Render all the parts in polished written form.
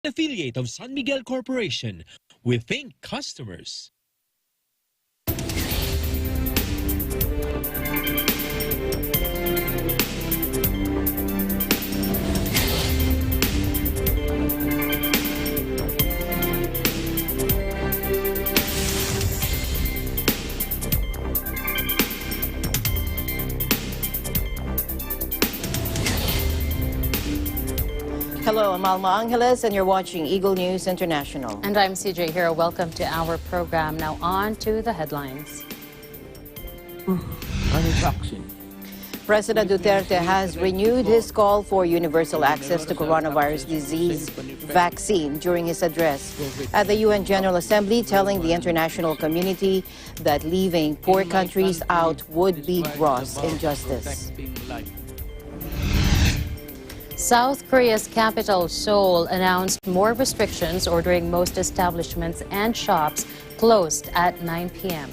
affiliate of San Miguel Corporation. We think customers. Hello, I'm Alma Angeles, and you're watching Eagle News International. And I'm CJ Hero. Welcome to our program. Now on to the headlines. President Duterte has renewed his call for universal access to coronavirus disease vaccine during his address at the UN General Assembly, telling the international community that leaving poor countries out would be gross injustice. South Korea's capital, Seoul, announced more restrictions, ordering most establishments and shops closed at 9 p.m.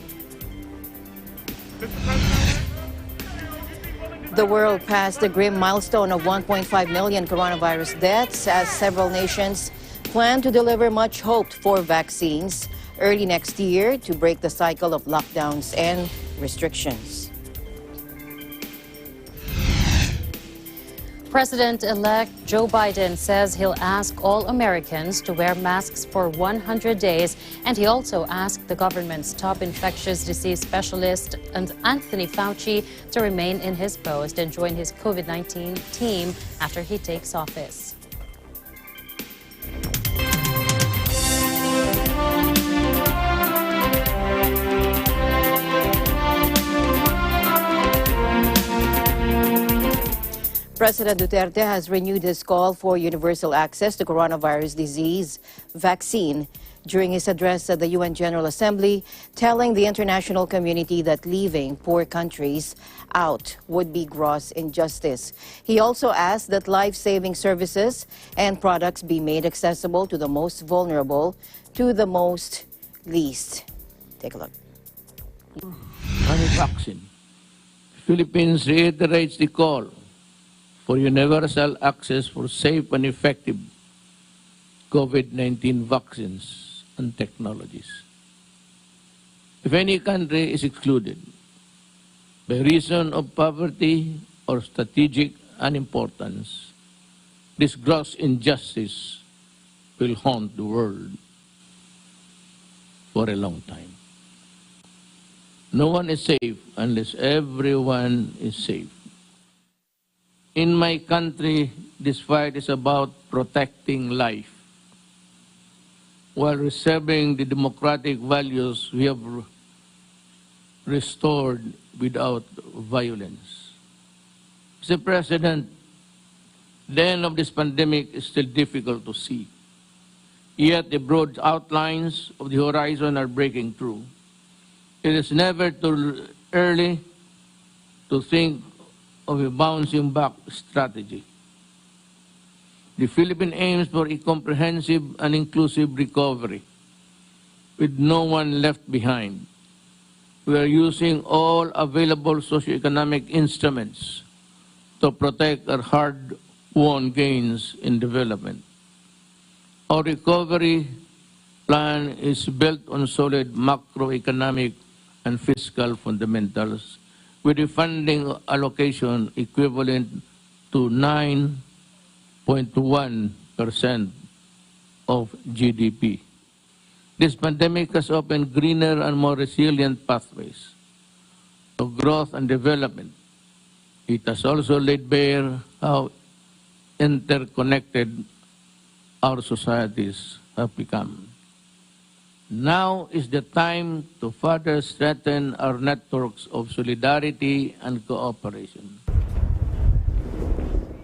The world passed a grim milestone of 1.5 million coronavirus deaths as several nations plan to deliver much hoped for vaccines early next year to break the cycle of lockdowns and restrictions. President-elect Joe Biden says he'll ask all Americans to wear masks for 100 days, and he also asked the government's top infectious disease specialist, Anthony Fauci, to remain in his post and join his COVID-19 team after he takes office. President Duterte has renewed his call for universal access to coronavirus disease vaccine during his address at the UN General Assembly, telling the international community that leaving poor countries out would be gross injustice. He also asked that life-saving services and products be made accessible to the most vulnerable, to the most least. Take a look. Vaccine. Philippines reiterates the call for universal access for safe and effective COVID-19 vaccines and technologies. If any country is excluded by reason of poverty or strategic unimportance, this gross injustice will haunt the world for a long time. No one is safe unless everyone is safe. In my country, this fight is about protecting life while preserving the democratic values we have restored without violence. Mr. President, the end of this pandemic is still difficult to see, yet the broad outlines of the horizon are breaking through. It is never too early to think of a bouncing back strategy. The Philippines aims for a comprehensive and inclusive recovery with no one left behind. We are using all available socioeconomic instruments to protect our hard-won gains in development. Our recovery plan is built on solid macroeconomic and fiscal fundamentals, with a funding allocation equivalent to 9.1% of GDP. This pandemic has opened greener and more resilient pathways to growth and development. It has also laid bare how interconnected our societies have become. Now is the time to further strengthen our networks of solidarity and cooperation.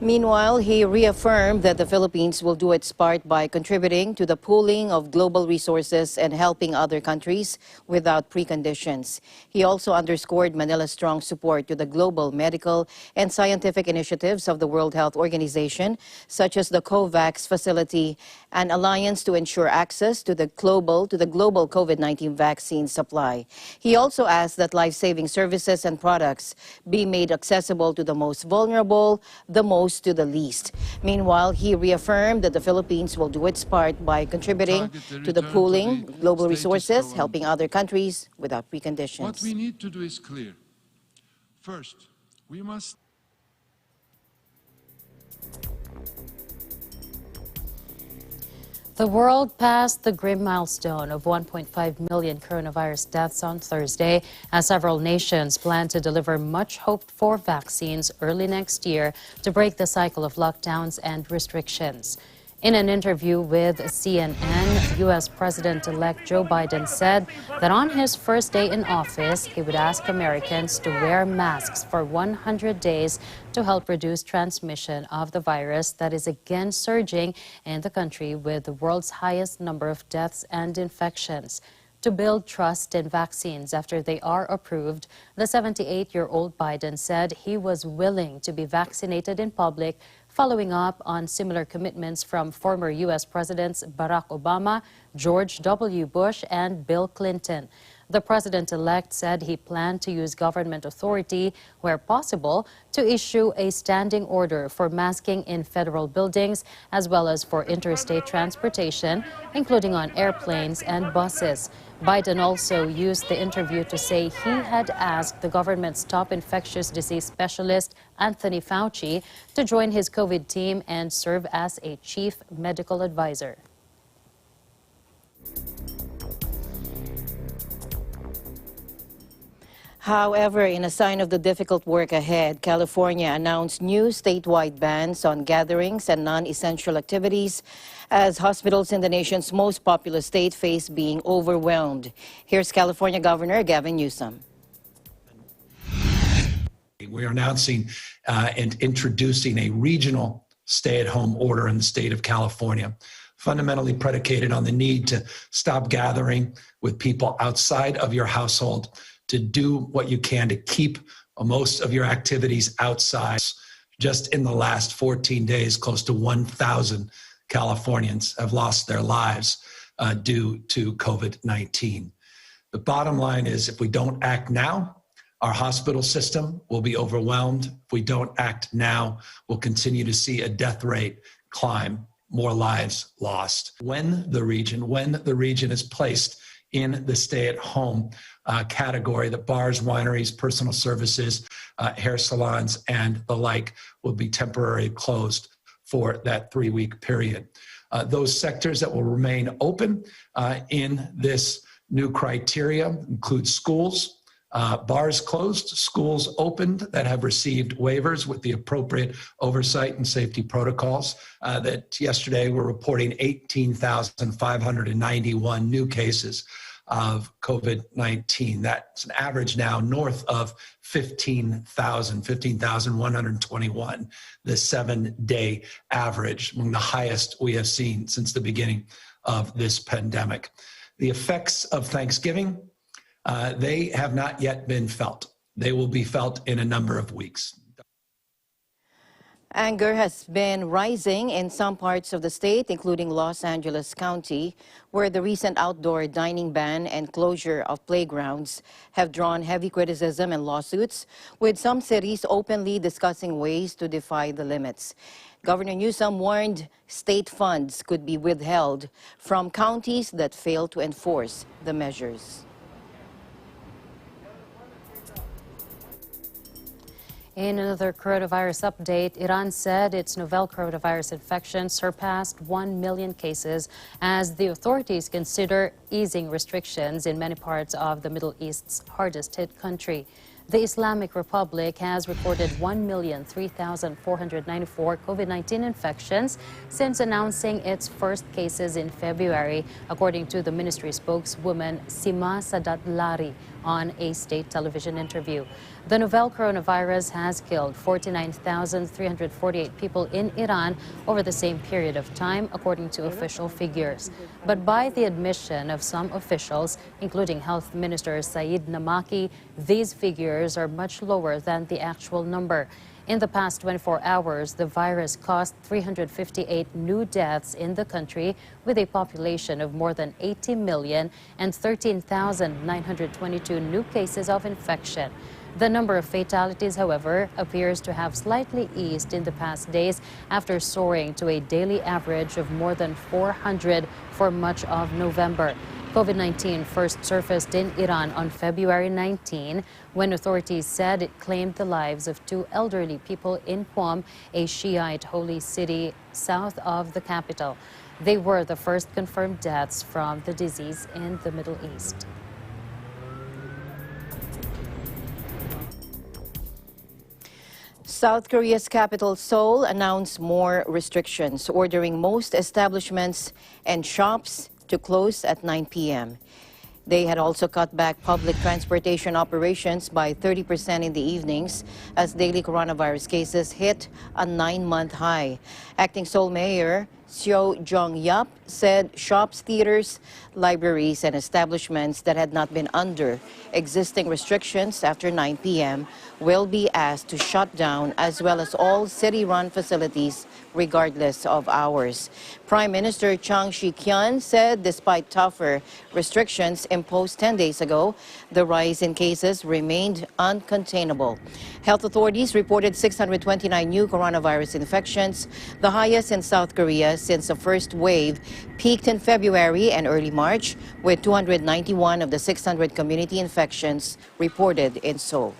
Meanwhile, he reaffirmed that the Philippines will do its part by contributing to the pooling of global resources and helping other countries without preconditions. He also underscored Manila's strong support to the global medical and scientific initiatives of the World Health Organization, such as the COVAX facility an alliance to ensure access to the global COVID-19 vaccine supply. He also asked that life-saving services and products be made accessible to the most vulnerable, the most to the least. Meanwhile, he reaffirmed that the Philippines will do its part by contributing to the pooling global resources, helping other countries without preconditions. What we need to do is clear. First, we must The world passed the grim milestone of 1.5 million coronavirus deaths on Thursday, as several nations plan to deliver much hoped-for vaccines early next year to break the cycle of lockdowns and restrictions. In an interview with CNN, U.S. President-elect Joe Biden said that on his first day in office, he would ask Americans to wear masks for 100 days to help reduce transmission of the virus that is again surging in the country with the world's highest number of deaths and infections. To build trust in vaccines after they are approved, the 78-year-old Biden said he was willing to be vaccinated in public, following up on similar commitments from former U.S. Presidents Barack Obama, George W. Bush, and Bill Clinton. The president-elect said he planned to use government authority, where possible, to issue a standing order for masking in federal buildings, as well as for interstate transportation, including on airplanes and buses. Biden also used the interview to say he had asked the government's top infectious disease specialist, Anthony Fauci, to join his COVID team and serve as a chief medical advisor. However, in a sign of the difficult work ahead, California announced new statewide bans on gatherings and non-essential activities as hospitals in the nation's most populous state face being overwhelmed. Here's California Governor Gavin Newsom. We are announcing and introducing a regional stay-at-home order in the state of California, fundamentally predicated on the need to stop gathering with people outside of your household, to do what you can to keep most of your activities outside. Just in the last 14 days, close to 1,000 Californians have lost their lives due to COVID-19. The bottom line is, if we don't act now, our hospital system will be overwhelmed. If we don't act now, we'll continue to see a death rate climb, more lives lost. When the region is placed in the stay-at-home category, that bars, wineries, personal services, hair salons, and the like will be temporarily closed for that 3-week period. Those sectors that will remain open in this new criteria include schools, bars closed, schools opened that have received waivers with the appropriate oversight and safety protocols. That yesterday we're reporting 18,591 new cases of COVID-19. That's an average now north of 15,121, the 7-day average, among the highest we have seen since the beginning of this pandemic. The effects of Thanksgiving, they have not yet been felt. They will be felt in a number of weeks. Anger has been rising in some parts of the state, including Los Angeles County, where the recent outdoor dining ban and closure of playgrounds have drawn heavy criticism and lawsuits, with some cities openly discussing ways to defy the limits. Governor Newsom warned state funds could be withheld from counties that fail to enforce the measures. In another coronavirus update, Iran said its novel coronavirus infection surpassed 1 million cases as the authorities consider easing restrictions in many parts of the Middle East's hardest-hit country. The Islamic Republic has recorded 1,003,494 COVID-19 infections since announcing its first cases in February, according to the ministry spokeswoman Sima Sadatlari on a state television interview. The novel coronavirus has killed 49,348 people in Iran over the same period of time, according to official figures. But by the admission of some officials, including Health Minister Saeed Namaki, these figures are much lower than the actual number. In the past 24 hours, the virus caused 358 new deaths in the country, with a population of more than 80 million and 13,922 new cases of infection. The number of fatalities, however, appears to have slightly eased in the past days after soaring to a daily average of more than 400 for much of November. COVID-19 first surfaced in Iran on February 19, when authorities said it claimed the lives of 2 elderly people in Qom, a Shiite holy city south of the capital. They were the first confirmed deaths from the disease in the Middle East. South Korea's capital, Seoul, announced more restrictions, ordering most establishments and shops to close at 9 p.m. They had also cut back public transportation operations by 30% in the evenings as daily coronavirus cases hit a 9-month high. Acting Seoul Mayor Seo Jong-yap said shops, theaters, libraries, and establishments that had not been under existing restrictions after 9 p.m. will be asked to shut down, as well as all city-run facilities regardless of hours. Prime Minister Chang Shi-kyun said despite tougher restrictions imposed 10 days ago, the rise in cases remained uncontainable. Health authorities reported 629 new coronavirus infections, the highest in South Korea since the first wave peaked in February and early March, with 291 of the 600 community infections reported in Seoul.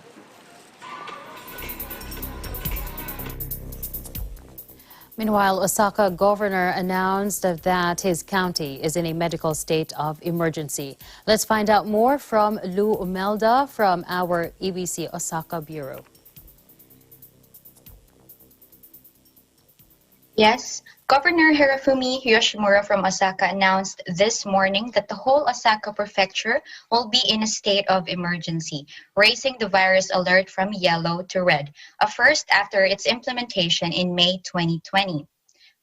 Meanwhile, Osaka governor announced that his county is in a medical state of emergency. Let's find out more from Lou Umelda from our EBC Osaka Bureau. Yes, Governor Hirofumi Yoshimura from Osaka announced this morning that the whole Osaka prefecture will be in a state of emergency, raising the virus alert from yellow to red, a first after its implementation in May 2020.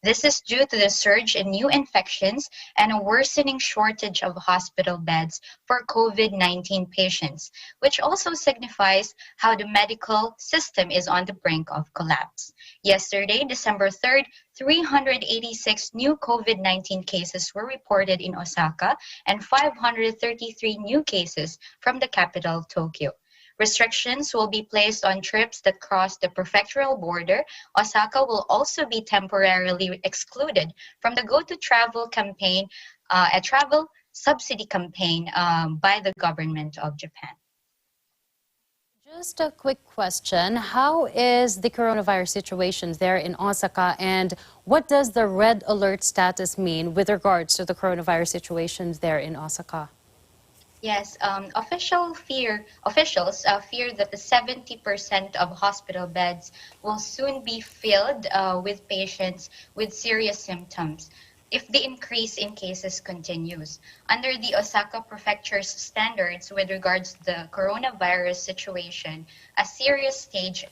This is due to the surge in new infections and a worsening shortage of hospital beds for COVID-19 patients, which also signifies how the medical system is on the brink of collapse. Yesterday, December 3rd, 386 new COVID-19 cases were reported in Osaka and 533 new cases from the capital, Tokyo. Restrictions will be placed on trips that cross the prefectural border. Osaka will also be temporarily excluded from the Go to Travel campaign, a travel subsidy campaign by the government of Japan. Just a quick question. How is the coronavirus situation there in Osaka, and what does the red alert status mean with regards to the coronavirus situations there in Osaka? Yes, officials fear that the 70% of hospital beds will soon be filled with patients with serious symptoms if the increase in cases continues. Under the Osaka Prefecture's standards with regards to the coronavirus situation, a serious stage,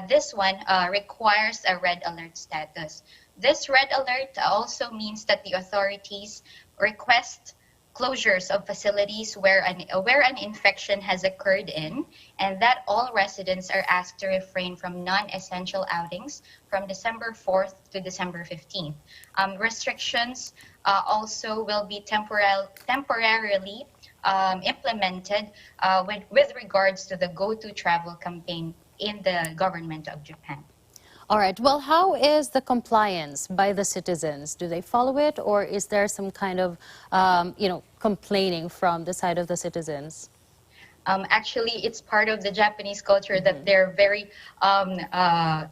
this one requires a red alert status. This red alert also means that the authorities request closures of facilities where an infection has occurred in, and that all residents are asked to refrain from non-essential outings from December 4th to December 15th. Restrictions also will be temporarily implemented with regards to the Go to Travel campaign in the government of Japan. All right. Well, how is the compliance by the citizens? Do they follow it, or is there some kind of, complaining from the side of the citizens? Actually, it's part of the Japanese culture that they're very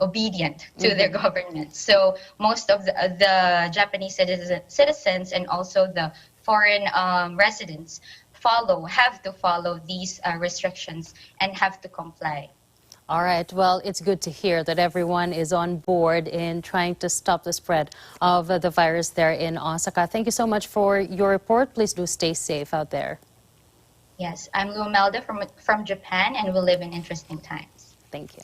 obedient to their government. So most of the Japanese citizens and also the foreign residents have to follow these restrictions and have to comply. All right. Well, it's good to hear that everyone is on board in trying to stop the spread of the virus there in Osaka. Thank you so much for your report. Please do stay safe out there. Yes, I'm Lou Melda from Japan, and we live in interesting times. Thank you.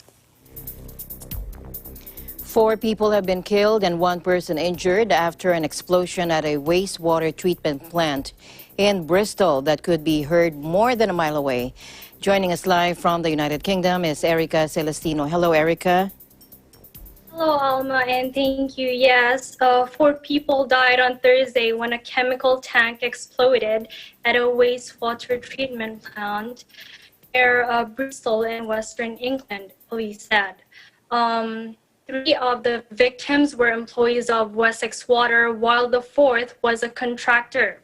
4 people have been killed and 1 person injured after an explosion at a wastewater treatment plant in Bristol that could be heard more than a mile away. Joining us live from the United Kingdom is Erica Celestino. Hello, Erica. Hello, Alma, and thank you. Yes, 4 people died on Thursday when a chemical tank exploded at a wastewater treatment plant near Bristol in Western England, police said. 3 of the victims were employees of Wessex Water, while the 4th was a contractor.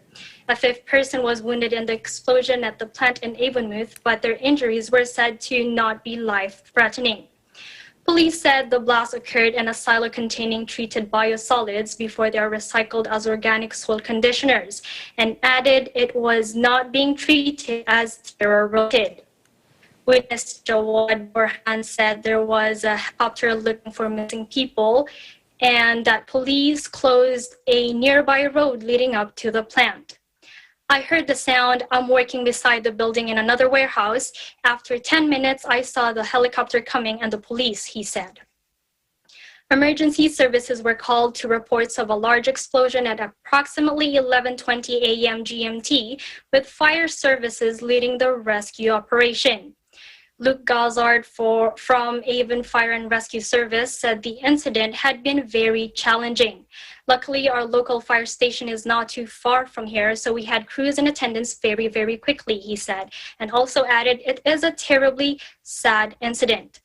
A 5th person was wounded in the explosion at the plant in Avonmouth, but their injuries were said to not be life-threatening. Police said the blast occurred in a silo containing treated biosolids before they are recycled as organic soil conditioners, and added it was not being treated as terror-related. Witness Jawad Borhan said there was a helicopter looking for missing people and that police closed a nearby road leading up to the plant. I heard the sound. I'm working beside the building in another warehouse. After 10 minutes, I saw the helicopter coming and the police, he said. Emergency services were called to reports of a large explosion at approximately 11:20 a.m. GMT, with fire services leading the rescue operation. Luke Gazard from Avon Fire and Rescue Service said the incident had been very challenging. Luckily, our local fire station is not too far from here, so we had crews in attendance very, very quickly, he said, and also added it is a terribly sad incident.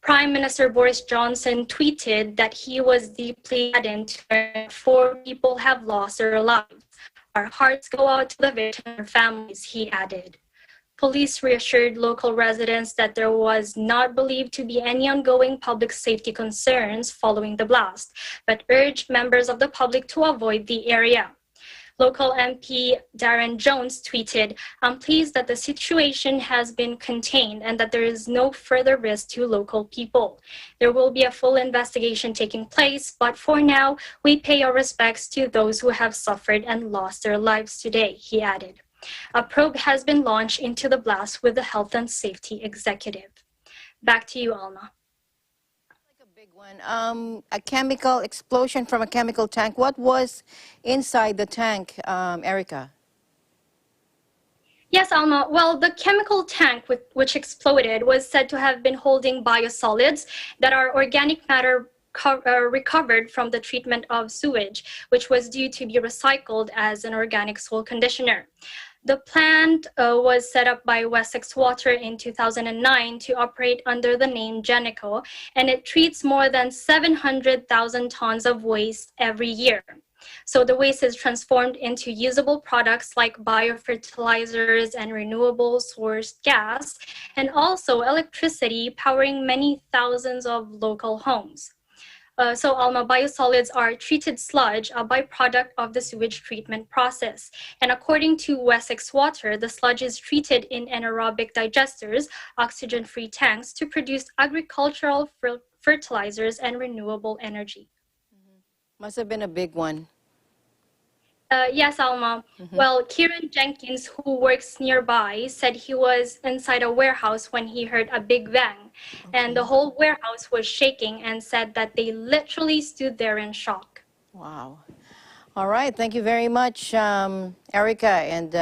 Prime Minister Boris Johnson tweeted that he was deeply saddened to learn that 4 people have lost their lives. Our hearts go out to the victims' families, he added. Police reassured local residents that there was not believed to be any ongoing public safety concerns following the blast, but urged members of the public to avoid the area. Local MP Darren Jones tweeted, "I'm pleased that the situation has been contained and that there is no further risk to local people. There will be a full investigation taking place, but for now, we pay our respects to those who have suffered and lost their lives today," he added. A probe has been launched into the blast with the Health and Safety Executive. Back to you, Alma. Like a big one. A chemical explosion from a chemical tank. What was inside the tank, Erica? Yes, Alma. Well, the chemical tank which exploded was said to have been holding biosolids that are organic matter recovered from the treatment of sewage, which was due to be recycled as an organic soil conditioner. The plant was set up by Wessex Water in 2009 to operate under the name Geneco, and it treats more than 700,000 tons of waste every year. So the waste is transformed into usable products like biofertilizers and renewable sourced gas, and also electricity powering many thousands of local homes. So Alma, biosolids are treated sludge, a byproduct of the sewage treatment process. And according to Wessex Water, the sludge is treated in anaerobic digesters, oxygen-free tanks, to produce agricultural fertilizers and renewable energy. Must have been a big one. Yes, Alma. Well, Kieran Jenkins, who works nearby, said he was inside a warehouse when he heard a big bang, and the whole warehouse was shaking, and said that they literally stood there in shock. Wow. All right. Thank you very much, Erica, and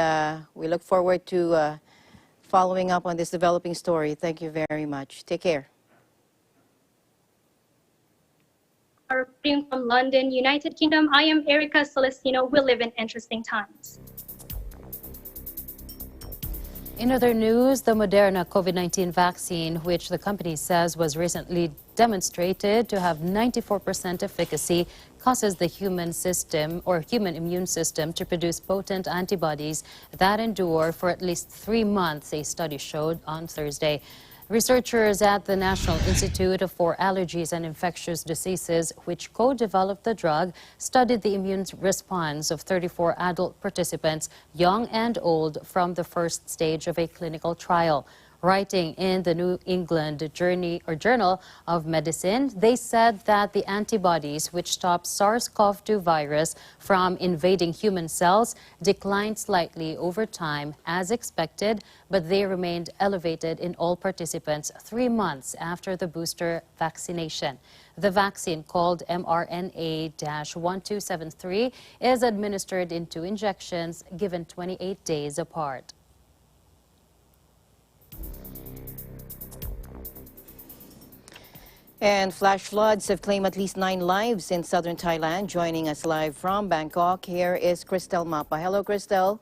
we look forward to following up on this developing story. Thank you very much. Take care. Reporting from London, United Kingdom, I am Erica Celestino. We live in interesting times. In other news, the Moderna COVID-19 vaccine, which the company says was recently demonstrated to have 94% efficacy, causes the human immune system to produce potent antibodies that endure for at least 3 months, a study showed on Thursday. Researchers at the National Institute for Allergies and Infectious Diseases, which co-developed the drug, studied the immune response of 34 adult participants, young and old, from the first stage of a clinical trial. Writing in the New England Journal of Medicine, they said that the antibodies which stop SARS-CoV-2 virus from invading human cells declined slightly over time as expected, but they remained elevated in all participants 3 months after the booster vaccination. The vaccine, called mRNA-1273, is administered in 2 injections given 28 days apart. And flash floods have claimed at least 9 lives in southern Thailand. Joining us live from Bangkok, here is Cristel Mapa. Hello, Cristel.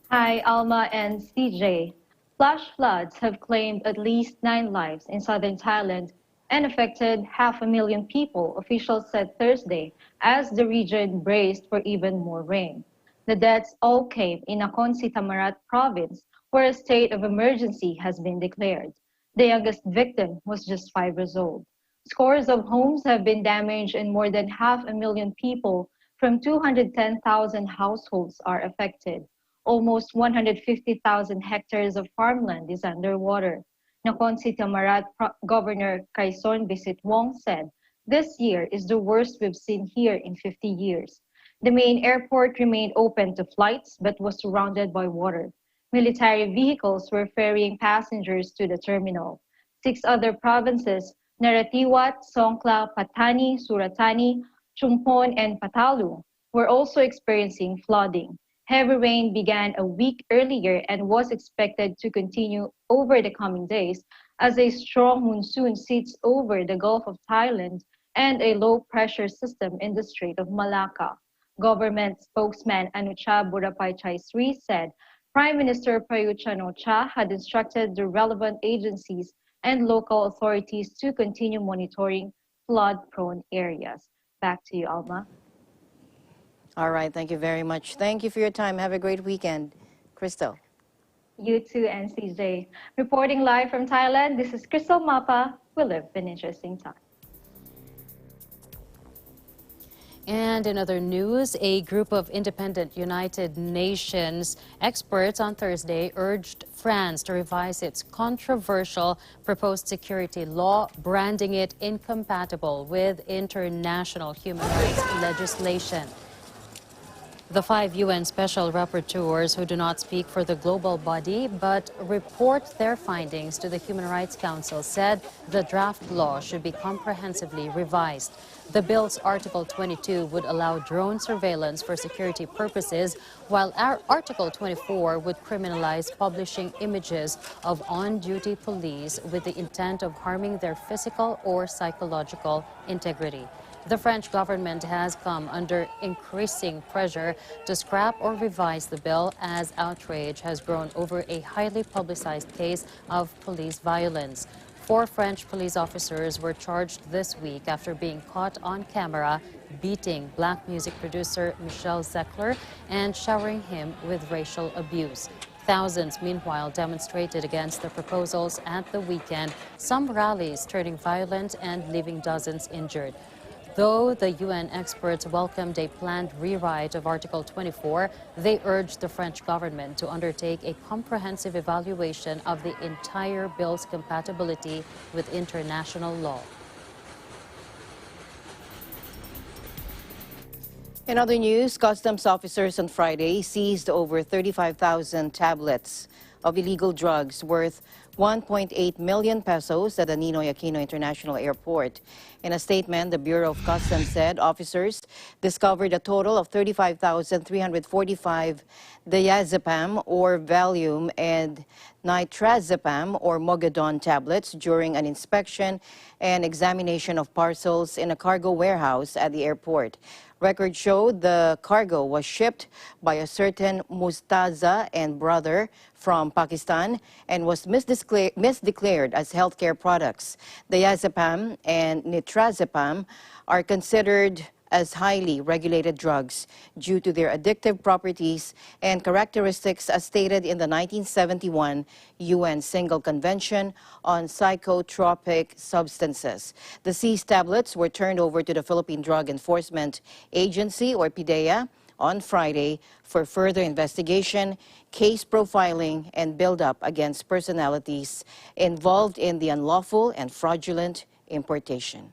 Hi, Alma and CJ. Flash floods have claimed at least 9 lives in southern Thailand and affected 500,000 people, officials said Thursday, as the region braced for even more rain. The deaths all came in Nakhon Si Thammarat province, where a state of emergency has been declared. The youngest victim was just 5 years old. Scores of homes have been damaged and more than 500,000 people from 210,000 households are affected. Almost 150,000 hectares of farmland is underwater. Nakhon Si Thammarat Governor Kaison Visitwong said, "This year is the worst we've seen here in 50 years. The main airport remained open to flights but was surrounded by water. Military vehicles were ferrying passengers to the terminal. 6 other provinces, Narathiwat, Songkhla, Patani, Suratani, Chumphon, and Patalu, were also experiencing flooding. Heavy rain began a week earlier and was expected to continue over the coming days as a strong monsoon sits over the Gulf of Thailand and a low-pressure system in the Strait of Malacca." Government spokesman Anucha Burapai Sri said Prime Minister Prayut Chan-o-cha had instructed the relevant agencies and local authorities to continue monitoring flood-prone areas. Back to you, Alma. All right, thank you very much. Thank you for your time. Have a great weekend. Cristel. You too, and CJ. Reporting live from Thailand, this is Cristel Mapa. We live in interesting times. And in other news, a group of independent United Nations experts on Thursday urged France to revise its controversial proposed security law, branding it incompatible with international human rights legislation. The 5 UN special rapporteurs who do not speak for the global body but report their findings to the Human Rights Council said the draft law should be comprehensively revised. The bill's Article 22 would allow drone surveillance for security purposes, while Article 24 would criminalize publishing images of on-duty police with the intent of harming their physical or psychological integrity. The French government has come under increasing pressure to scrap or revise the bill as outrage has grown over a highly publicized case of police violence. 4 French police officers were charged this week after being caught on camera beating black music producer Michel Zecler and showering him with racial abuse. Thousands, meanwhile, demonstrated against the proposals at the weekend, some rallies turning violent and leaving dozens injured. Though the UN experts welcomed a planned rewrite of Article 24, they urged the French government to undertake a comprehensive evaluation of the entire bill's compatibility with international law. In other news, customs officers on Friday seized over 35,000 tablets of illegal drugs worth 1.8 million pesos at the Ninoy Aquino International Airport. In a statement, the Bureau of Customs said officers discovered a total of 35,345 diazepam or Valium and nitrazepam or Mogadon tablets during an inspection and examination of parcels in a cargo warehouse at the airport. Records showed the cargo was shipped by a certain Mustaza and brother from Pakistan and was misdeclared as healthcare products. Diazepam and nitrazepam are considered as highly regulated drugs due to their addictive properties and characteristics as stated in the 1971 UN Single Convention on Psychotropic Substances. The seized tablets were turned over to the Philippine Drug Enforcement Agency, or PDEA, on Friday for further investigation, case profiling, and build-up against personalities involved in the unlawful and fraudulent importation.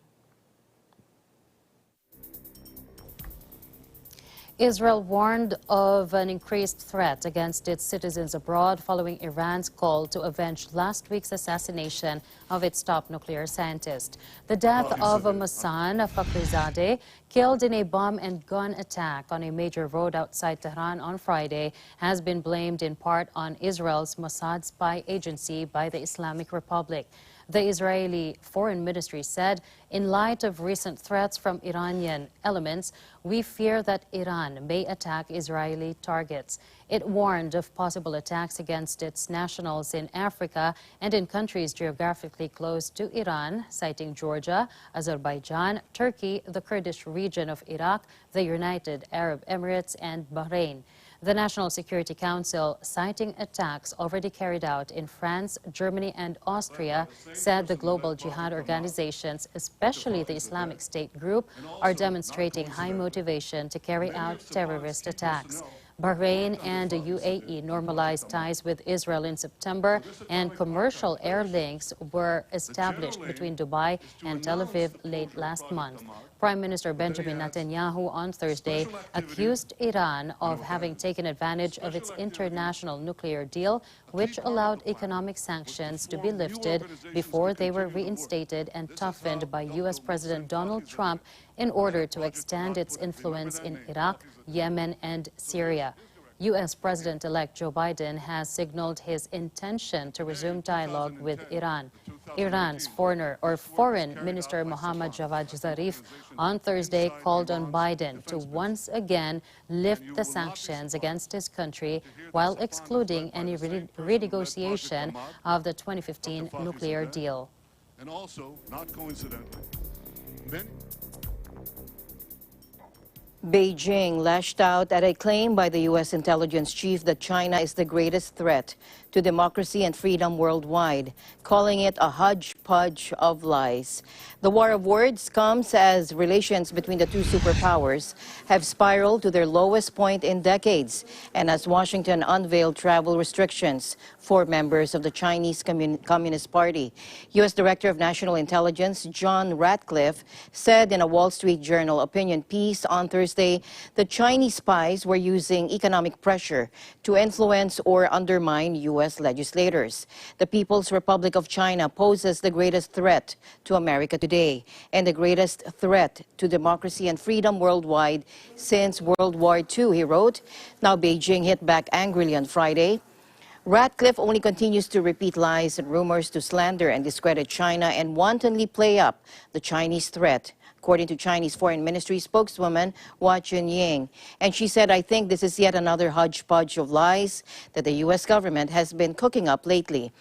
Israel warned of an increased threat against its citizens abroad following Iran's call to avenge last week's assassination of its top nuclear scientist. The death of Mohsen Fakhrizadeh, killed in a bomb and gun attack on a major road outside Tehran on Friday, has been blamed in part on Israel's Mossad spy agency by the Islamic Republic. The Israeli Foreign Ministry said, in light of recent threats from Iranian elements, we fear that Iran may attack Israeli targets. It warned of possible attacks against its nationals in Africa and in countries geographically close to Iran, citing Georgia, Azerbaijan, Turkey, the Kurdish region of Iraq, the United Arab Emirates, and Bahrain. The National Security Council, citing attacks already carried out in France, Germany, and Austria, said the global jihad organizations, especially the Islamic State group, are demonstrating high motivation to carry out terrorist attacks. Bahrain and the UAE normalized ties with Israel in September, and commercial air links were established between Dubai and Tel Aviv late last month. Prime Minister Benjamin Netanyahu on Thursday accused Iran of having taken advantage of its international nuclear deal, which allowed economic sanctions to be lifted before they were reinstated and toughened by U.S. President Donald Trump in order to extend its influence in Iraq, Yemen, and Syria. U.S. President-elect Joe Biden has signaled his intention to resume dialogue with Iran. Iran's Foreign Minister Mohammad Javad Zarif on Thursday called on Biden to once again lift the sanctions against his country while excluding any renegotiation of the 2015 nuclear deal. And also, not coincidentally, Beijing lashed out at a claim by the U.S. intelligence chief that China is the greatest threat to democracy and freedom worldwide, calling it a hodgepodge of lies. The war of words comes as relations between the two superpowers have spiraled to their lowest point in decades, and as Washington unveiled travel restrictions for members of the Chinese Communist Party. U.S. Director of National Intelligence John Ratcliffe said in a Wall Street Journal opinion piece on Thursday that Chinese spies were using economic pressure to influence or undermine U.S. legislators. The People's Republic of China poses the greatest threat to America today and the greatest threat to democracy and freedom worldwide since World War II, he wrote. Now Beijing hit back angrily on Friday. Ratcliffe only continues to repeat lies and rumors to slander and discredit China and wantonly play up the Chinese threat, according to Chinese Foreign Ministry spokeswoman Hua Chunying. And she said, I think this is yet another hodgepodge of lies that the U.S. government has been cooking up lately.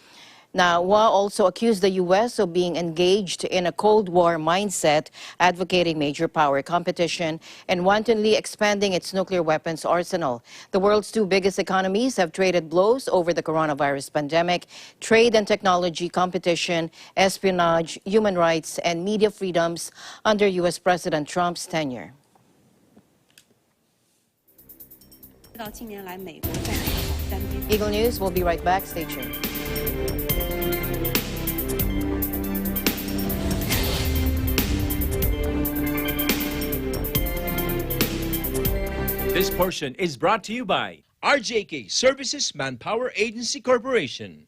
Now, Hua also accused the U.S. of being engaged in a Cold War mindset, advocating major power competition and wantonly expanding its nuclear weapons arsenal. The world's two biggest economies have traded blows over the coronavirus pandemic, trade and technology competition, espionage, human rights, and media freedoms under U.S. President Trump's tenure. Eagle News will be right back. Stay tuned. This portion is brought to you by RJK Services Manpower Agency Corporation.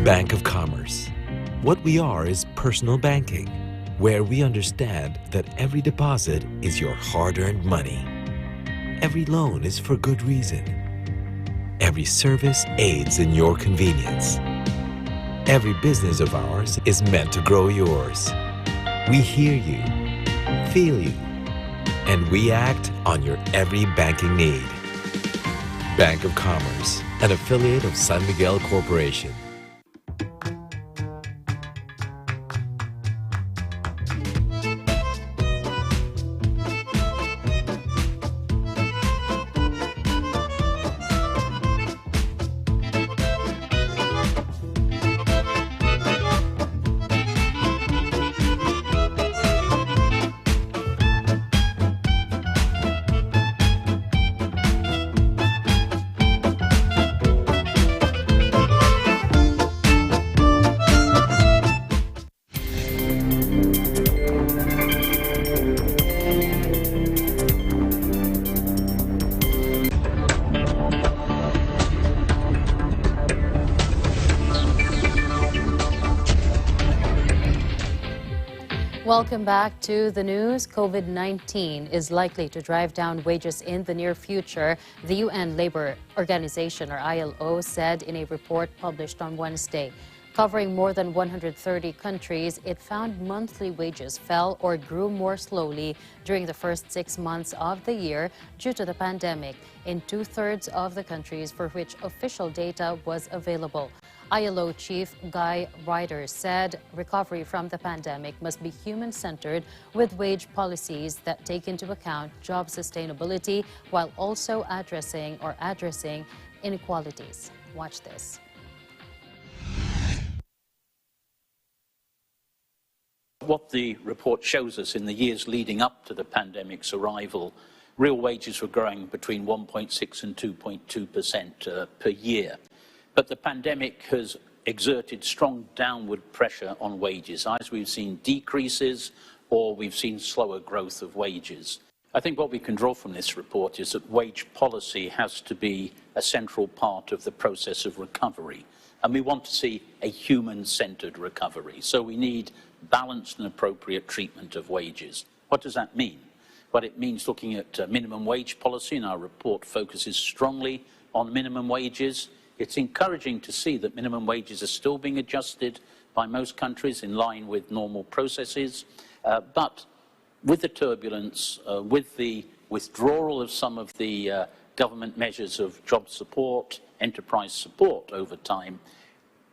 Bank of Commerce. What we are is personal banking, where we understand that every deposit is your hard-earned money. Every loan is for good reason. Every service aids in your convenience. Every business of ours is meant to grow yours. We hear you, feel you, and we act on your every banking need. Bank of Commerce, an affiliate of San Miguel Corporation. Welcome back to the news. COVID-19 is likely to drive down wages in the near future, the UN Labor Organization, or ILO, said in a report published on Wednesday. Covering more than 130 countries, it found monthly wages fell or grew more slowly during the first 6 months of the year due to the pandemic in 2/3 of the countries for which official data was available. ILO Chief Guy Ryder said recovery from the pandemic must be human-centered with wage policies that take into account job sustainability while also addressing inequalities. Watch this. What the report shows us in the years leading up to the pandemic's arrival, real wages were growing between 1.6 and 2.2% per year. But the pandemic has exerted strong downward pressure on wages. Either we've seen decreases or we've seen slower growth of wages. I think what we can draw from this report is that wage policy has to be a central part of the process of recovery. And we want to see a human-centered recovery. So we need balanced and appropriate treatment of wages. What does that mean? Well, it means looking at minimum wage policy, and our report focuses strongly on minimum wages. It's encouraging to see that minimum wages are still being adjusted by most countries in line with normal processes. But with the turbulence, with the withdrawal of some of the government measures of job support, enterprise support over time,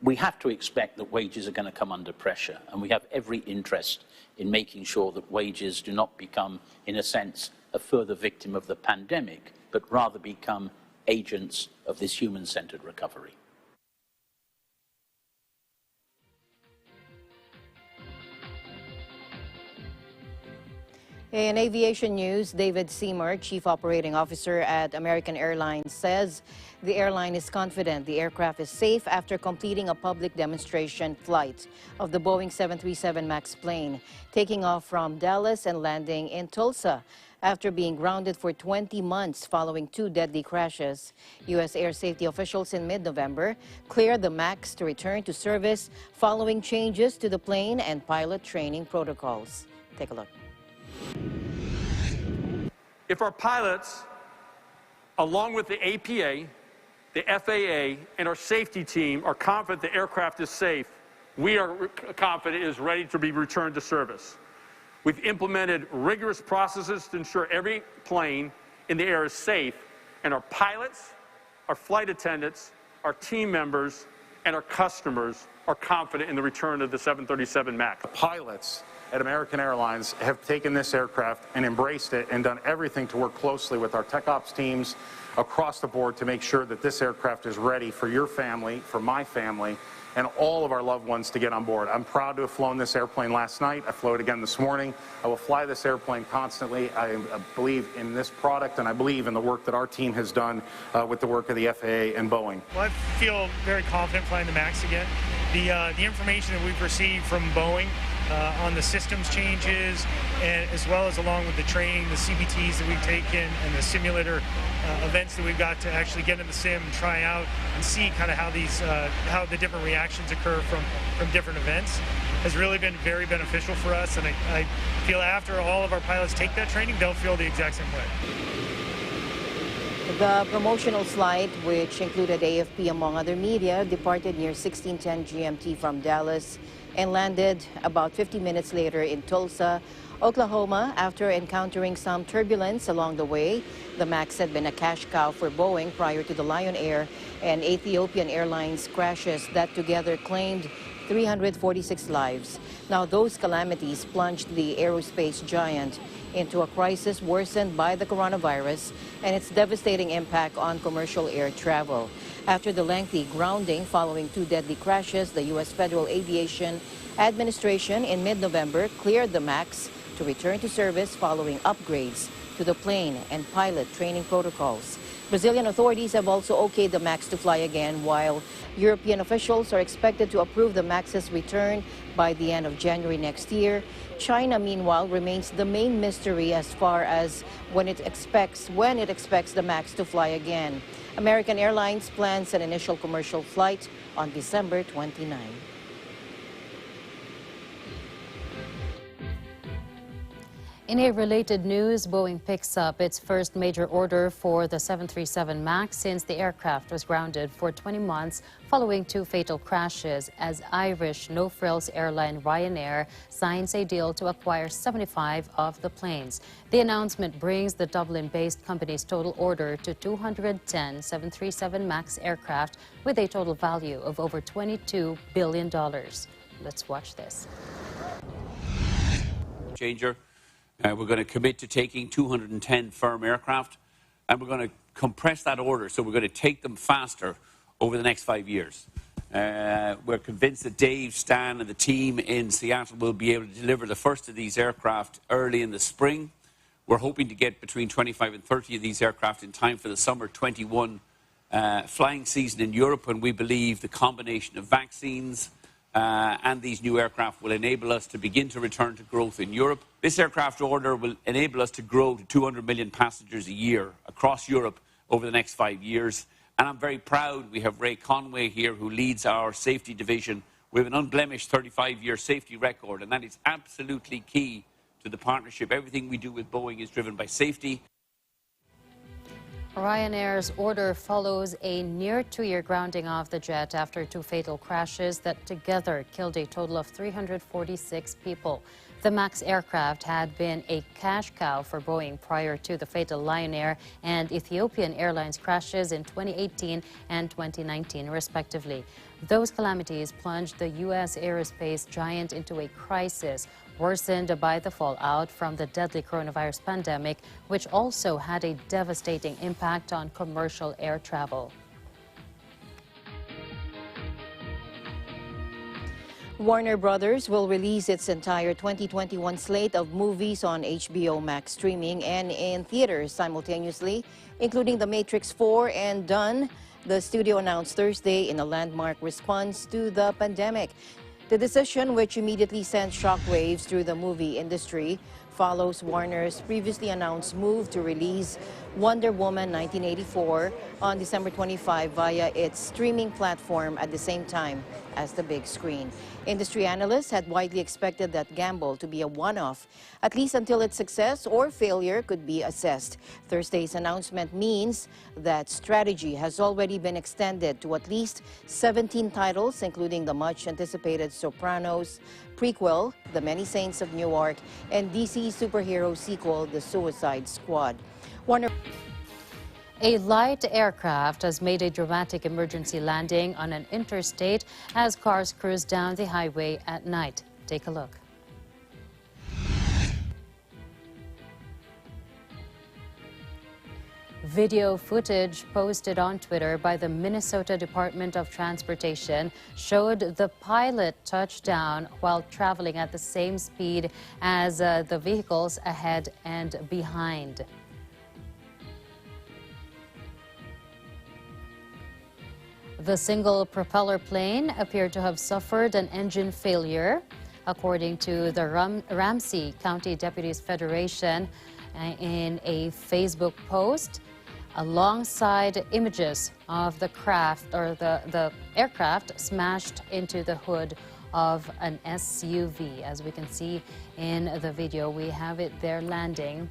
we have to expect that wages are going to come under pressure, and we have every interest in making sure that wages do not become, in a sense, a further victim of the pandemic, but rather become agents of this human-centered recovery. In aviation news, David Seymour, Chief Operating Officer at American Airlines, says the airline is confident the aircraft is safe after completing a public demonstration flight of the Boeing 737 MAX plane, taking off from Dallas and landing in Tulsa after being grounded for 20 months following 2 deadly crashes. U.S. air safety officials in mid-November cleared the MAX to return to service following changes to the plane and pilot training protocols. Take a look. If our pilots, along with the APA, the FAA, and our safety team are confident the aircraft is safe, we are confident it is ready to be returned to service. We've implemented rigorous processes to ensure every plane in the air is safe, and our pilots, our flight attendants, our team members, and our customers are confident in the return of the 737 MAX. The pilots at American Airlines have taken this aircraft and embraced it and done everything to work closely with our tech ops teams across the board to make sure that this aircraft is ready for your family, for my family, and all of our loved ones to get on board. I'm proud to have flown this airplane last night. I flew it again this morning. I will fly this airplane constantly. I believe in this product, and I believe in the work that our team has done with the work of the FAA and Boeing. Well, I feel very confident flying the MAX again. The information that we've received from Boeing on the systems changes, and as well as along with the training, the CBTs that we've taken, and the simulator events that we've got to actually get in the sim and try out and see kind of how these how the different reactions occur from different events has really been very beneficial for us. And I feel after all of our pilots take that training, they'll feel the exact same way. The promotional flight, which included AFP among other media, departed near 16:10 GMT from Dallas and landed about 50 minutes later in Tulsa, Oklahoma. After encountering some turbulence along the way, the MAX had been a cash cow for Boeing prior to the Lion Air and Ethiopian Airlines crashes that together claimed 346 lives. Now, those calamities plunged the aerospace giant into a crisis worsened by the coronavirus and its devastating impact on commercial air travel. After the lengthy grounding following 2 deadly crashes, the U.S. Federal Aviation Administration in mid-November cleared the MAX to return to service following upgrades to the plane and pilot training protocols. Brazilian authorities have also okayed the MAX to fly again, while European officials are expected to approve the MAX's return by the end of January next year. China, meanwhile, remains the main mystery as far as when it expects the MAX to fly again. American Airlines plans an initial commercial flight on December 29. In a related news, Boeing picks up its first major order for the 737 MAX since the aircraft was grounded for 20 months following 2 fatal crashes as Irish no-frills airline Ryanair signs a deal to acquire 75 of the planes. The announcement brings the Dublin-based company's total order to 210 737 MAX aircraft with a total value of over $22 billion. Let's watch this. Changer. We're going to commit to taking 210 firm aircraft, and we're going to compress that order, so we're going to take them faster over the next 5 years. We're convinced that Dave, Stan, and the team in Seattle will be able to deliver the first of these aircraft early in the spring. We're hoping to get between 25 and 30 of these aircraft in time for the summer 21 flying season in Europe, when we believe the combination of vaccines and these new aircraft will enable us to begin to return to growth in Europe. This aircraft order will enable us to grow to 200 million passengers a year across Europe over the next 5 years. And I'm very proud we have Ray Conway here, who leads our safety division. We have an unblemished 35-year safety record, and that is absolutely key to the partnership. Everything we do with Boeing is driven by safety. Ryanair's order follows a near 2-year grounding of the jet after 2 fatal crashes that together killed a total of 346 people. The MAX aircraft had been a cash cow for Boeing prior to the fatal Lion Air and Ethiopian Airlines crashes in 2018 and 2019, respectively. Those calamities plunged the U.S. aerospace giant into a crisis, worsened by the fallout from the deadly coronavirus pandemic, which also had a devastating impact on commercial air travel. Warner Brothers will release its entire 2021 slate of movies on HBO Max streaming and in theaters simultaneously, including The Matrix 4 and Dune, the studio announced Thursday in a landmark response to the pandemic. The decision, which immediately sent shockwaves through the movie industry, follows Warner's previously announced move to release Wonder Woman 1984 on December 25 via its streaming platform at the same time as the big screen. Industry analysts had widely expected that gamble to be a one-off, at least until its success or failure could be assessed. Thursday's announcement means that strategy has already been extended to at least 17 titles, including the much-anticipated Sopranos prequel, The Many Saints of Newark, and DC superhero sequel, The Suicide Squad. Warner. A light aircraft has made a dramatic emergency landing on an interstate as cars cruise down the highway at night. Take a look. Video footage posted on Twitter by the Minnesota Department of Transportation showed the pilot touch down while traveling at the same speed as the vehicles ahead and behind. The single propeller plane appeared to have suffered an engine failure, according to the Ramsey County Deputies Federation in a Facebook post, alongside images of the craft or the aircraft smashed into the hood of an SUV. As we can see in the video, we have it there landing.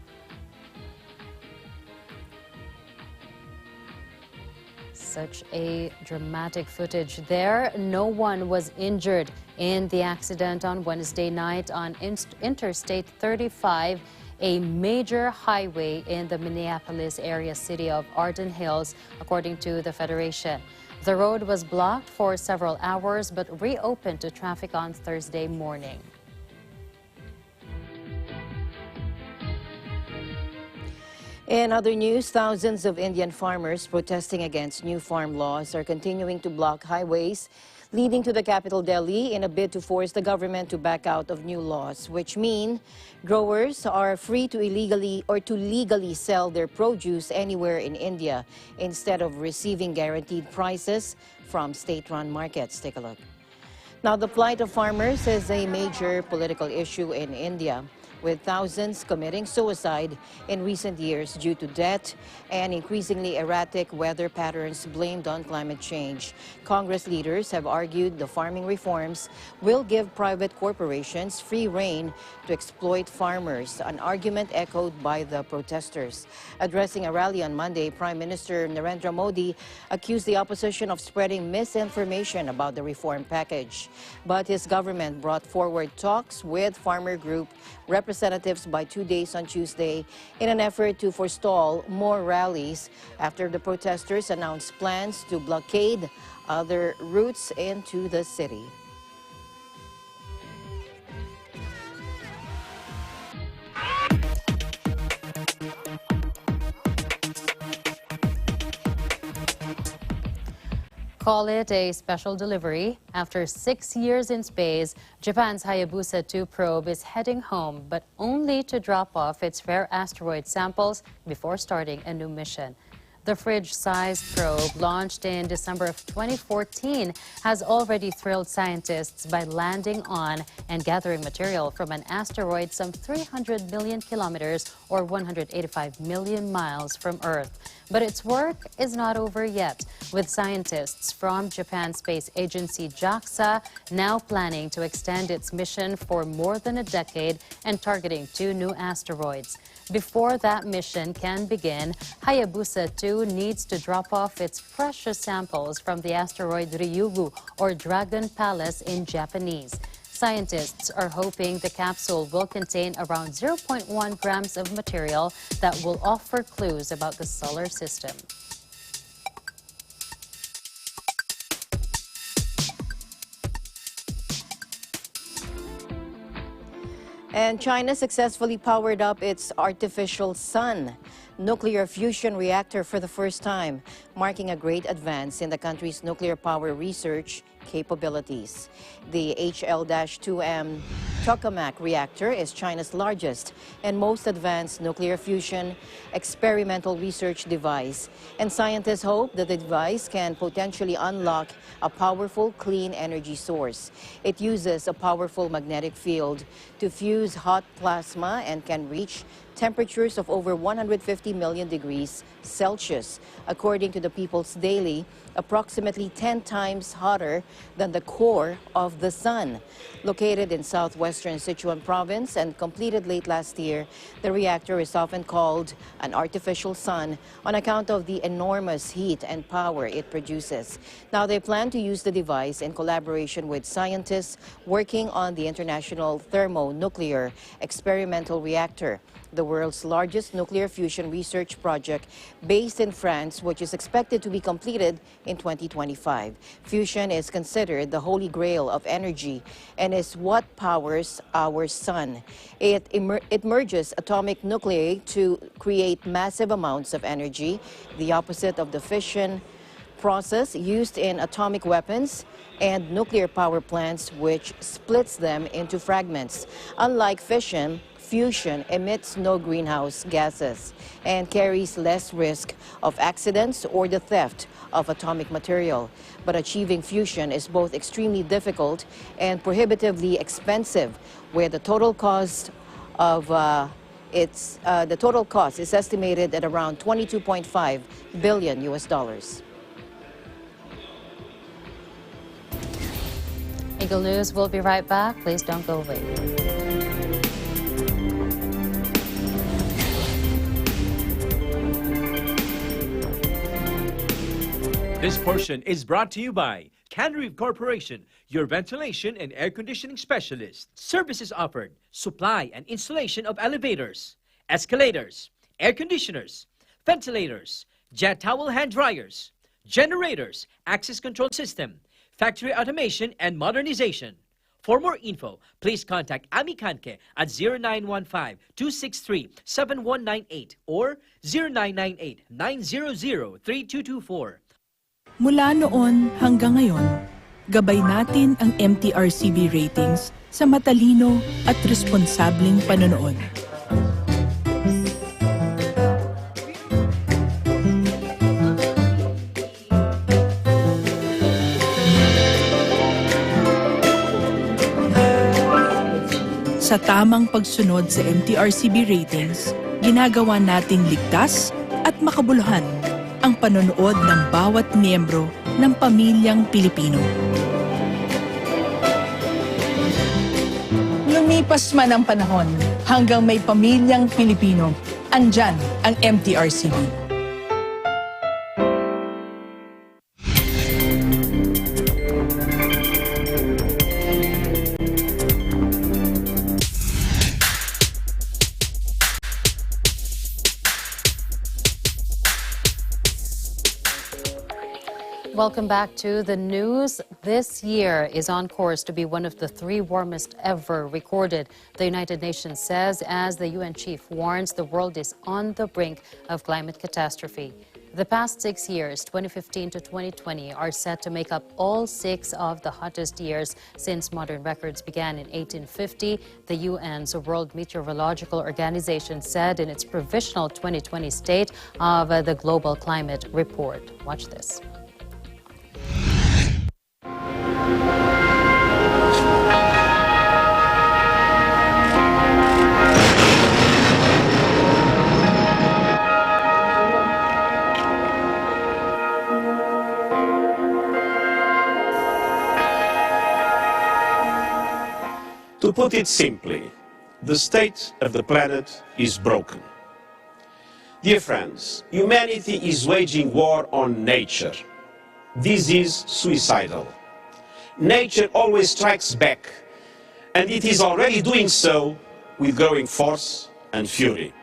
Such a dramatic footage there. No one was injured in the accident on Wednesday night on Interstate 35, a major highway in the Minneapolis area city of Arden Hills, according to the Federation. The road was blocked for several hours but reopened to traffic on Thursday morning. In other news, thousands of Indian farmers protesting against new farm laws are continuing to block highways leading to the capital Delhi in a bid to force the government to back out of new laws, which mean growers are free to legally sell their produce anywhere in India instead of receiving guaranteed prices from state-run markets. Take a look. Now, the plight of farmers is a major political issue in India. with thousands committing suicide in recent years due to debt and increasingly erratic weather patterns blamed on climate change. Congress leaders have argued the farming reforms will give private corporations free rein to exploit farmers, an argument echoed by the protesters. Addressing a rally on Monday, Prime Minister Narendra Modi accused the opposition of spreading misinformation about the reform package. But his government brought forward talks with farmer group representatives by 2 days on Tuesday in an effort to forestall more rallies after the protesters announced plans to blockade other routes into the city. Call it a special delivery. After 6 years in space, Japan's Hayabusa 2 probe is heading home, but only to drop off its rare asteroid samples before starting a new mission. The fridge-sized probe, launched in December of 2014, has already thrilled scientists by landing on and gathering material from an asteroid some 300 million kilometers or 185 million miles from Earth. But its work is not over yet, with scientists from Japan's space agency JAXA now planning to extend its mission for more than a decade and targeting 2 new asteroids. Before that mission can begin, Hayabusa 2 needs to drop off its precious samples from the asteroid Ryugu, or Dragon Palace in Japanese. Scientists are hoping the capsule will contain around 0.1 grams of material that will offer clues about the solar system. And China successfully powered up its artificial sun nuclear fusion reactor for the first time, marking a great advance in the country's nuclear power research capabilities. The HL-2M tokamak reactor is China's largest and most advanced nuclear fusion experimental research device, and scientists hope that the device can potentially unlock a powerful clean energy source. It uses a powerful magnetic field to fuse hot plasma and can reach temperatures of over 150 million degrees Celsius, according to the People's Daily, approximately 10 times hotter than the core of the sun. Located in southwestern Sichuan province and completed late last year, the reactor is often called an artificial sun on account of the enormous heat and power it produces. Now they plan to use the device in collaboration with scientists working on the International Thermonuclear Experimental Reactor, the world's largest nuclear fusion research project based in France, which is expected to be completed in 2025. Fusion is considered the holy grail of energy and is what powers our sun. It merges atomic nuclei to create massive amounts of energy, the opposite of the fission process used in atomic weapons and nuclear power plants, which splits them into fragments. Unlike fission, fusion emits no greenhouse gases and carries less risk of accidents or the theft of atomic material. But achieving fusion is both extremely difficult and prohibitively expensive, where the total cost of the total cost is estimated at around $22.5 billion US. Eagle News will be right back. Please don't go away. This portion is brought to you by Canrev Corporation, your ventilation and air conditioning specialist. Services offered: supply and installation of elevators, escalators, air conditioners, ventilators, jet towel hand dryers, generators, access control system, factory automation and modernization. For more info, please contact Ami Kanke at 0915-263-7198 or 0998-900-3224. Mula noon hanggang ngayon, gabay natin ang MTRCB ratings sa matalino at responsableng panonood. Sa tamang pagsunod sa MTRCB ratings, ginagawa nating ligtas at makabuluhan ang panonood ng bawat miyembro ng pamilyang Pilipino. Lumipas man ang panahon, hanggang may pamilyang Pilipino, andyan ang MTRCB. Welcome back to the news. This year is on course to be one of the 3 warmest ever recorded, the United Nations says, as the UN chief warns the world is on the brink of climate catastrophe. The past 6 years, 2015 to 2020, are set to make up all 6 of the hottest years since modern records began in 1850, the UN's World Meteorological Organization said in its provisional 2020 state of the Global Climate Report. Watch this. To put it simply, the state of the planet is broken. Dear friends, humanity is waging war on nature. This is suicidal. Nature always strikes back, and it is already doing so with growing force and fury.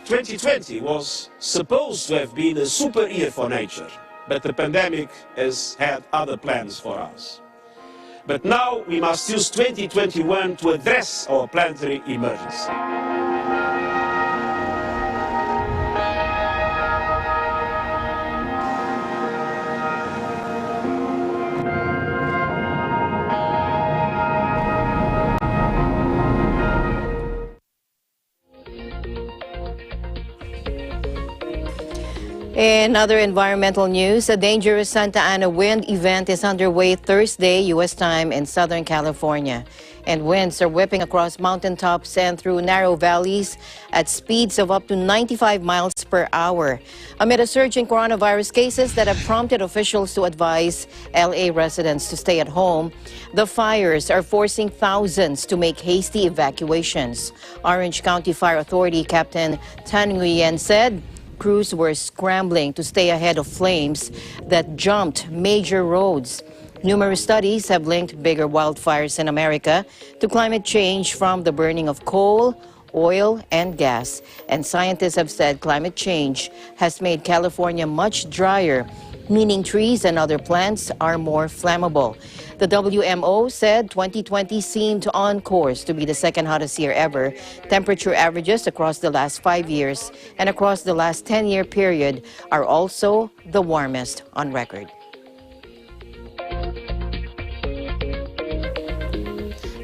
"2020 was supposed to have been a super year for nature, but the pandemic has had other plans for us. But now we must use 2021 to address our planetary emergency. In other environmental news, a dangerous Santa Ana wind event is underway Thursday, U.S. time in Southern California. And winds are whipping across mountaintops and through narrow valleys at speeds of up to 95 miles per hour. Amid a surge in coronavirus cases that have prompted officials to advise L.A. residents to stay at home, the fires are forcing thousands to make hasty evacuations. Orange County Fire Authority Captain Tan Nguyen said crews were scrambling to stay ahead of flames that jumped major roads. Numerous studies have linked bigger wildfires in America to climate change from the burning of coal, oil, and gas. And scientists have said climate change has made California much drier, meaning trees and other plants are more flammable. The WMO said 2020 seemed on course to be the second hottest year ever. Temperature averages across the last 5 years and across the last 10-year period are also the warmest on record.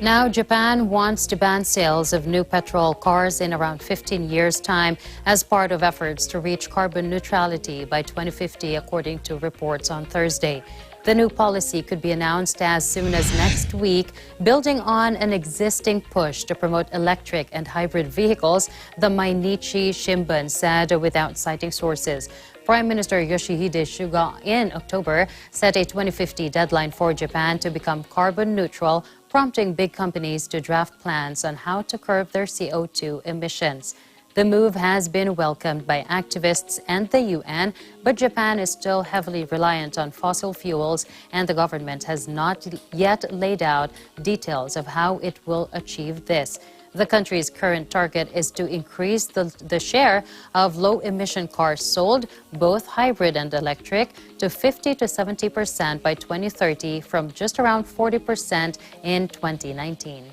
Now, Japan wants to ban sales of new petrol cars in around 15 years' time as part of efforts to reach carbon neutrality by 2050, according to reports on Thursday. The new policy could be announced as soon as next week, building on an existing push to promote electric and hybrid vehicles, the Mainichi Shimbun said without citing sources. Prime Minister Yoshihide Suga in October set a 2050 deadline for Japan to become carbon neutral, prompting big companies to draft plans on how to curb their CO2 emissions. The move has been welcomed by activists and the UN, but Japan is still heavily reliant on fossil fuels, and the government has not yet laid out details of how it will achieve this. The country's current target is to increase the share of low-emission cars sold, both hybrid and electric, to 50 to 70% by 2030 from just around 40% in 2019.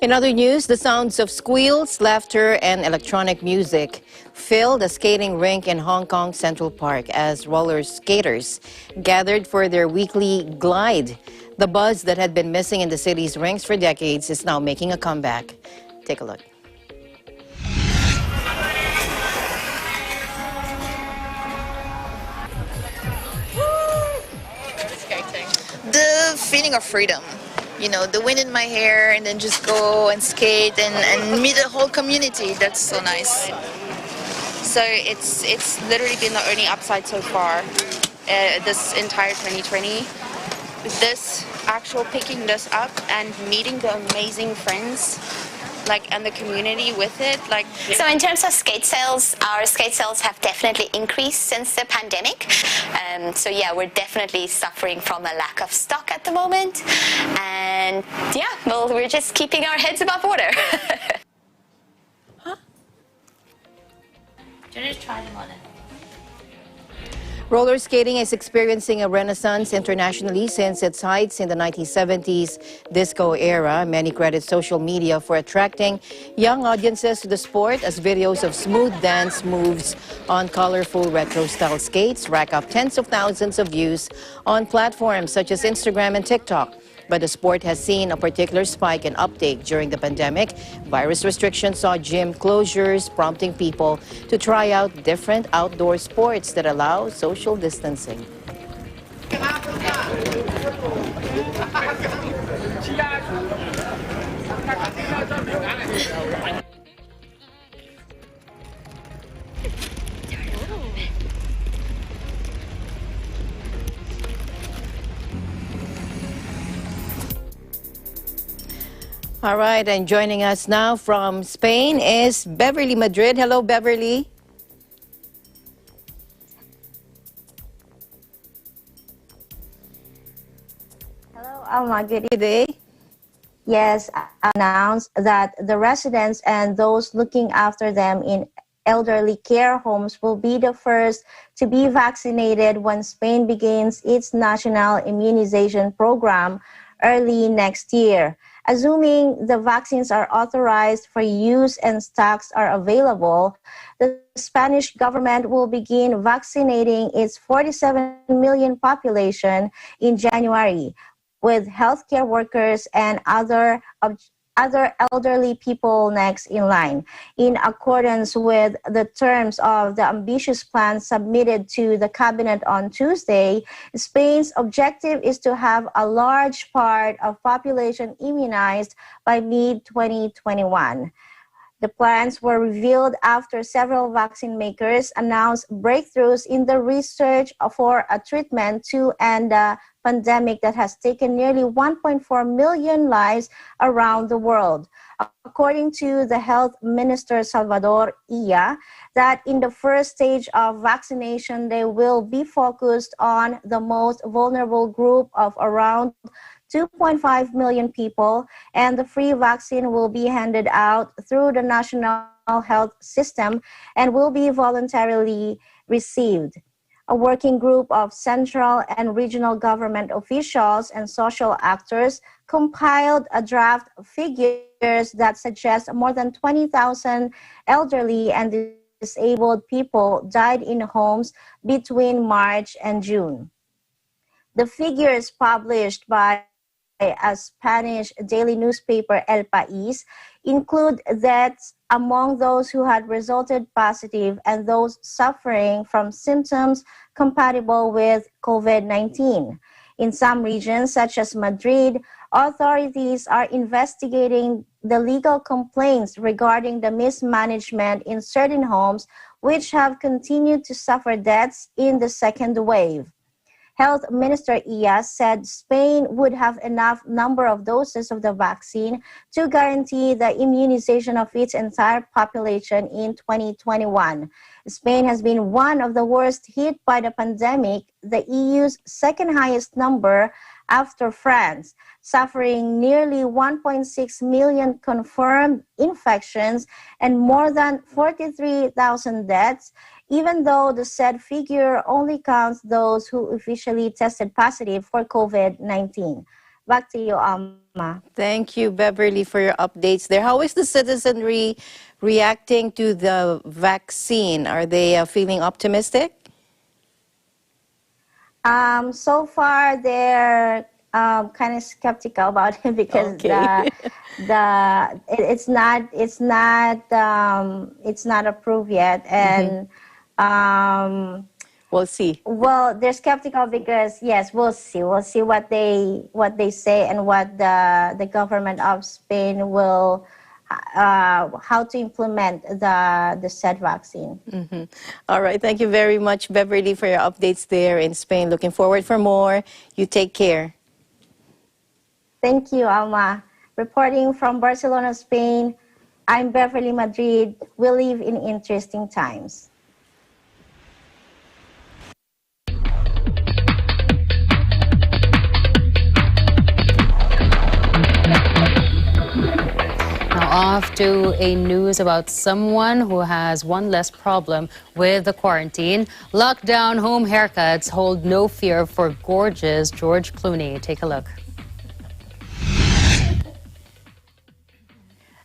In other news, the sounds of squeals, laughter, and electronic music filled a skating rink in Hong Kong Central Park as roller skaters gathered for their weekly glide. The buzz that had been missing in the city's rinks for decades is now making a comeback. Take a look. The feeling of freedom. You know, the wind in my hair and then just go and skate and meet the whole community. That's so nice. So it's literally been the only upside so far this entire 2020. This actual picking this up and meeting the amazing friends and the community with it. So in terms of skate sales, our skate sales have definitely increased since the pandemic. So yeah, we're definitely suffering from a lack of stock at the moment. And yeah, well, we're just keeping our heads above water. Huh? Just try them on it. Roller skating is experiencing a renaissance internationally since its heights in the 1970s disco era. Many credit social media for attracting young audiences to the sport as videos of smooth dance moves on colorful retro-style skates rack up tens of thousands of views on platforms such as Instagram and TikTok. But the sport has seen a particular spike in uptake during the pandemic. Virus restrictions saw gym closures, prompting people to try out different outdoor sports that allow social distancing. All right, and joining us now from Spain is Beverly Madrid. Hello, Beverly. Hello, Alma. Good day. Yes, I announced that the residents and those looking after them in elderly care homes will be the first to be vaccinated when Spain begins its national immunization program early next year. Assuming the vaccines are authorized for use and stocks are available, the Spanish government will begin vaccinating its 47 million population in January, with healthcare workers and other elderly people next in line. In accordance with the terms of the ambitious plan submitted to the cabinet on Tuesday, Spain's objective is to have a large part of population immunized by mid-2021. The plans were revealed after several vaccine makers announced breakthroughs in the research for a treatment to end the pandemic that has taken nearly 1.4 million lives around the world. According to the Health Minister Salvador Illa, that in the first stage of vaccination, they will be focused on the most vulnerable group of around 2.5 million people, and the free vaccine will be handed out through the national health system and will be voluntarily received. A working group of central and regional government officials and social actors compiled a draft figures that suggest more than 20,000 elderly and disabled people died in homes between March and June. The figures published by a Spanish daily newspaper, El País, include deaths among those who had resulted positive and those suffering from symptoms compatible with COVID-19. In some regions, such as Madrid, authorities are investigating the legal complaints regarding the mismanagement in certain homes, which have continued to suffer deaths in the second wave. Health Minister Illa said Spain would have enough number of doses of the vaccine to guarantee the immunization of its entire population in 2021. Spain has been one of the worst hit by the pandemic, the EU's second highest number after France, suffering nearly 1.6 million confirmed infections and more than 43,000 deaths, even though the said figure only counts those who officially tested positive for COVID-19. Back to you, Alma. Thank you, Beverly, for your updates there. How is the citizenry reacting to the vaccine? Are they feeling optimistic? So far, they're kind of skeptical about it because it's not approved yet, and we'll see. Well, they're skeptical because yes, we'll see what they say and what the government of Spain will how to implement the said vaccine. All right, thank you very much, Beverly, for your updates there in Spain. Looking forward for more. You take care. Thank you, Alma. Reporting from Barcelona, Spain, I'm Beverly Madrid. We live in interesting times. Off to a news about someone who has one less problem with the quarantine. Lockdown home haircuts hold no fear for gorgeous George Clooney. Take a look.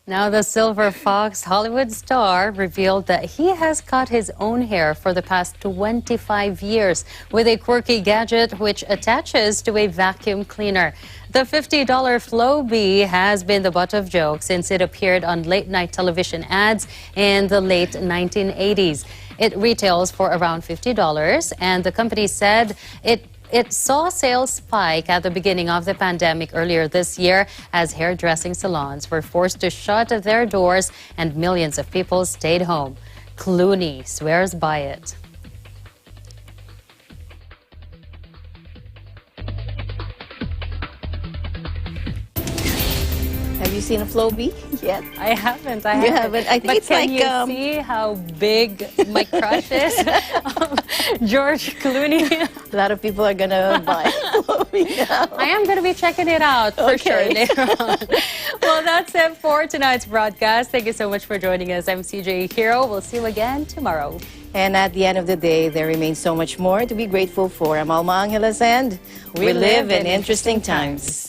Now, the Silver Fox Hollywood star revealed that he has cut his own hair for the past 25 years with a quirky gadget which attaches to a vacuum cleaner. The $50 Flowbee has been the butt of jokes since it appeared on late-night television ads in the late 1980s. It retails for around $50, and the company said it saw sales spike at the beginning of the pandemic earlier this year as hairdressing salons were forced to shut their doors and millions of people stayed home. Clooney swears by it. Have you seen a Flowbee yet? I haven't. You haven't? I think but it's can like, you see how big my crush is? George Clooney. A lot of people are going to buy Flowbee now. I am going to be checking it out for sure later on. Well, that's it for tonight's broadcast. Thank you so much for joining us. I'm CJ Hero. We'll see you again tomorrow. And at the end of the day, there remains so much more to be grateful for. I'm Alma Angeles, and we live in interesting times.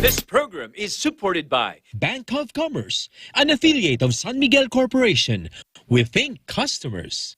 This program is supported by Bank of Commerce, an affiliate of San Miguel Corporation. We think customers.